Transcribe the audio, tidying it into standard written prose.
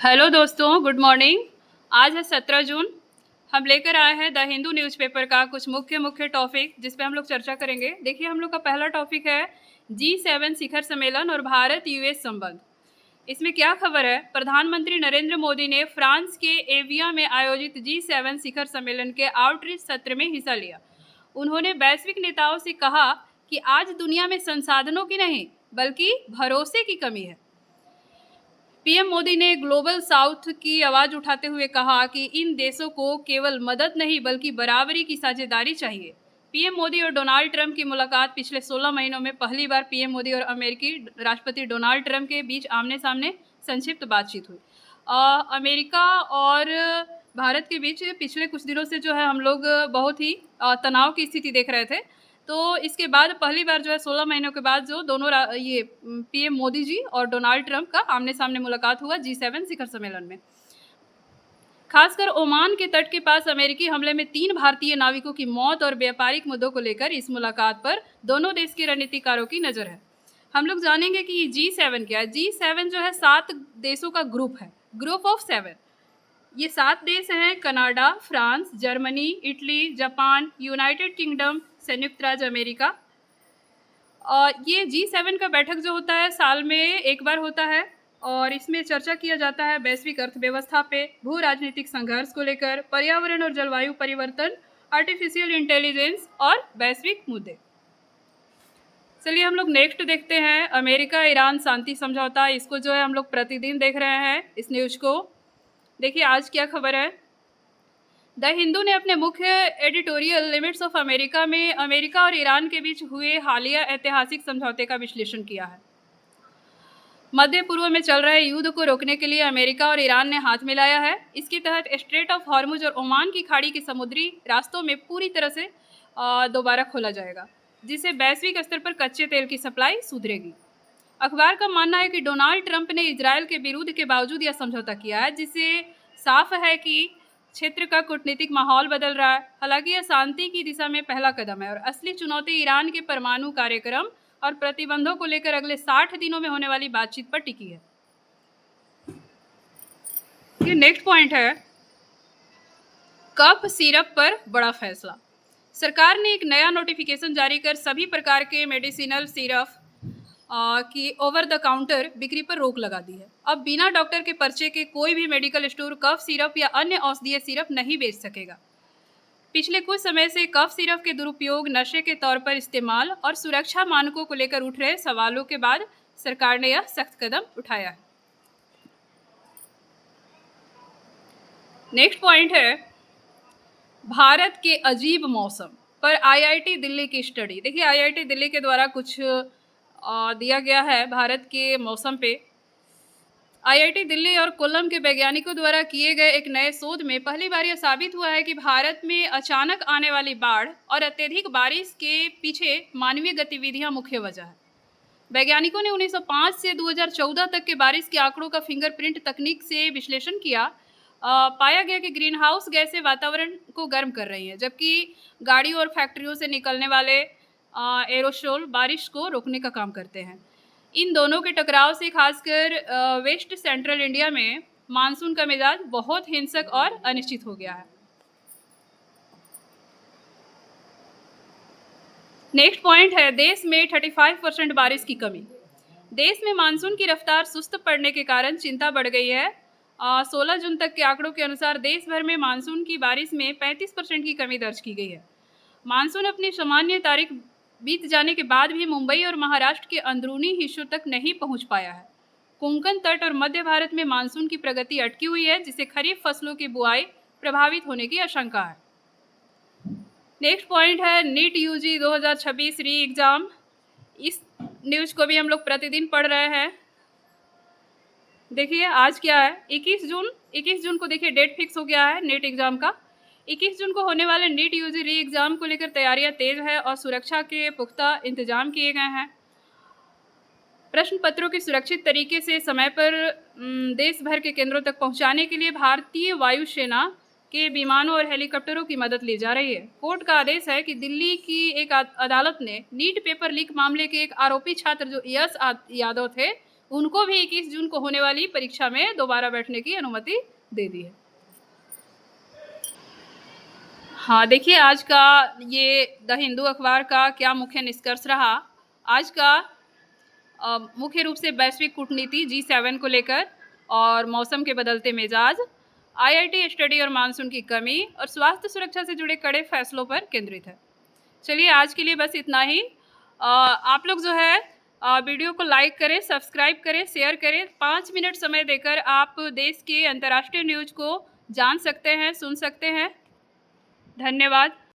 Hello दोस्तों, good morning. आज है 17 जून। हम लेकर आए हैं द हिंदू न्यूज़पेपर का कुछ मुख्य मुख्य टॉपिक जिस पे हम लोग चर्चा करेंगे। देखिए, हम लोग का पहला टॉपिक है G7 शिखर सम्मेलन और भारत यूएस संबंध। इसमें क्या खबर है? प्रधानमंत्री नरेंद्र मोदी ने फ्रांस के एविया में आयोजित G7 शिखर सम्मेलन के आउटरीच सत्र में हिस्सा लिया। उन्होंने वैश्विक नेताओं से कहा कि आज दुनिया में संसाधनों की नहीं बल्कि भरोसे की कमी है। पीएम मोदी ने ग्लोबल साउथ की आवाज़ उठाते हुए कहा कि इन देशों को केवल मदद नहीं बल्कि बराबरी की साझेदारी चाहिए। पीएम मोदी और डोनाल्ड ट्रंप की मुलाकात पिछले 16 महीनों में पहली बार पीएम मोदी और अमेरिकी राष्ट्रपति डोनाल्ड ट्रंप के बीच आमने सामने संक्षिप्त बातचीत हुई। अमेरिका और भारत के बीच पिछले कुछ दिनों से जो है हम लोग बहुत ही तनाव की स्थिति देख रहे थे। तो इसके बाद पहली बार जो है 16 महीनों के बाद जो दोनों ये पीएम मोदी जी और डोनाल्ड ट्रंप का आमने सामने मुलाकात हुआ G7 शिखर सम्मेलन में। खासकर ओमान के तट के पास अमेरिकी हमले में 3 भारतीय नाविकों की मौत और व्यापारिक मुद्दों को लेकर इस मुलाकात पर दोनों देश के रणनीतिकारों की नज़र है। हम लोग जानेंगे कि G7 क्या है। G7 जो है 7 देशों का ग्रुप है, ग्रुप ऑफ 7। ये 7 देश हैं: Canada, France, Germany, Italy, Japan, United kingdom, संयुक्त राज्य अमेरिका। और ये G7 का बैठक जो होता है साल में एक बार होता है और इसमें चर्चा किया जाता है वैश्विक अर्थव्यवस्था पे, भू राजनीतिक संघर्ष को लेकर, पर्यावरण और जलवायु परिवर्तन, आर्टिफिशियल इंटेलिजेंस और वैश्विक मुद्दे। चलिए हम लोग नेक्स्ट देखते हैं, अमेरिका ईरान शांति समझौता। इसको जो है हम लोग प्रतिदिन देख रहे हैं इस न्यूज़ को। देखिए आज क्या खबर है। द हिंदू ने अपने मुख्य एडिटोरियल लिमिट्स ऑफ अमेरिका में अमेरिका और ईरान के बीच हुए हालिया ऐतिहासिक समझौते का विश्लेषण किया है। मध्य पूर्व में चल रहे युद्ध को रोकने के लिए अमेरिका और ईरान ने हाथ मिलाया है। इसके तहत स्ट्रेट ऑफ हॉर्मुज और ओमान की खाड़ी के समुद्री रास्तों में पूरी तरह से दोबारा खोला जाएगा, जिससे वैश्विक स्तर पर कच्चे तेल की सप्लाई सुधरेगी। अखबार का मानना है कि डोनाल्ड ट्रंप ने इजरायल के विरुद्ध के बावजूद यह समझौता किया है, जिससे साफ है कि क्षेत्र का कूटनीतिक माहौल बदल रहा है। हालांकि यह शांति की दिशा में पहला कदम है और असली चुनौती ईरान के परमाणु कार्यक्रम और प्रतिबंधों को लेकर अगले 60 दिनों में होने वाली बातचीत पर टिकी है। ये नेक्स्ट पॉइंट है, कफ सिरप पर बड़ा फैसला। सरकार ने एक नया नोटिफिकेशन जारी कर सभी प्रकार के मेडिसिनल सिरप की ओवर द काउंटर बिक्री पर रोक लगा दी है। अब बिना डॉक्टर के पर्चे के कोई भी मेडिकल स्टोर कफ सिरप या अन्य औषधीय सिरप नहीं बेच सकेगा। पिछले कुछ समय से कफ सिरप के दुरुपयोग, नशे के तौर पर इस्तेमाल और सुरक्षा मानकों को लेकर उठ रहे सवालों के बाद सरकार ने यह सख्त कदम उठाया है। नेक्स्ट पॉइंट है, भारत के अजीब मौसम पर आईआईटी दिल्ली की स्टडी। देखिए आईआईटी दिल्ली के द्वारा कुछ दिया गया है भारत के मौसम पे। आईआईटी दिल्ली और कोल्लम के वैज्ञानिकों द्वारा किए गए एक नए शोध में पहली बार यह साबित हुआ है कि भारत में अचानक आने वाली बाढ़ और अत्यधिक बारिश के पीछे मानवीय गतिविधियां मुख्य वजह है। वैज्ञानिकों ने 1905 से 2014 तक के बारिश के आंकड़ों का फिंगरप्रिंट तकनीक से विश्लेषण किया। पाया गया कि ग्रीन हाउस गैसें वातावरण को गर्म कर रही हैं, जबकि गाड़ियों और फैक्ट्रियों से निकलने वाले एरोसोल बारिश को रोकने का काम करते हैं। इन दोनों के टकराव से खासकर वेस्ट सेंट्रल इंडिया में मानसून का मिजाज बहुत हिंसक और अनिश्चित हो गया है। नेक्स्ट पॉइंट है, देश में 35% बारिश की कमी। देश में मानसून की रफ्तार सुस्त पड़ने के कारण चिंता बढ़ गई है। 16 जून तक के आंकड़ों के अनुसार देश भर में मानसून की बारिश में 35% की कमी दर्ज की गई है। मानसून अपनी सामान्य तारीख बीत जाने के बाद भी मुंबई और महाराष्ट्र के अंदरूनी हिस्सों तक नहीं पहुंच पाया है। कोंकण तट और मध्य भारत में मानसून की प्रगति अटकी हुई है, जिससे खरीफ फसलों की बुआई प्रभावित होने की आशंका है। नेक्स्ट पॉइंट है, नीट यूजी 2026 री एग्जाम। इस न्यूज़ को भी हम लोग प्रतिदिन पढ़ रहे हैं। देखिए आज क्या है, 21 जून को देखिए डेट फिक्स हो गया है नीट एग्जाम का। 21 जून को होने वाले नीट यूजी री एग्जाम को लेकर तैयारियां तेज है और सुरक्षा के पुख्ता इंतजाम किए गए हैं। प्रश्न पत्रों की सुरक्षित तरीके से समय पर देश भर के केंद्रों तक पहुंचाने के लिए भारतीय वायुसेना के विमानों और हेलीकॉप्टरों की मदद ली जा रही है। कोर्ट का आदेश है कि दिल्ली की एक अदालत ने नीट पेपर लीक मामले के एक आरोपी छात्र जो यश यादव थे उनको भी 21 जून को होने वाली परीक्षा में दोबारा बैठने की अनुमति दे दी है। हाँ, देखिए आज का ये द हिंदू अखबार का क्या मुख्य निष्कर्ष रहा। आज का मुख्य रूप से वैश्विक कूटनीति G7 को लेकर और मौसम के बदलते मिजाज, IIT स्टडी और मानसून की कमी और स्वास्थ्य सुरक्षा से जुड़े कड़े फैसलों पर केंद्रित है। चलिए आज के लिए बस इतना ही। आप लोग जो है वीडियो को लाइक करें, सब्सक्राइब करें, शेयर करें। 5 मिनट समय देकर आप देश के अंतर्राष्ट्रीय न्यूज़ को जान सकते हैं, सुन सकते हैं। धन्यवाद।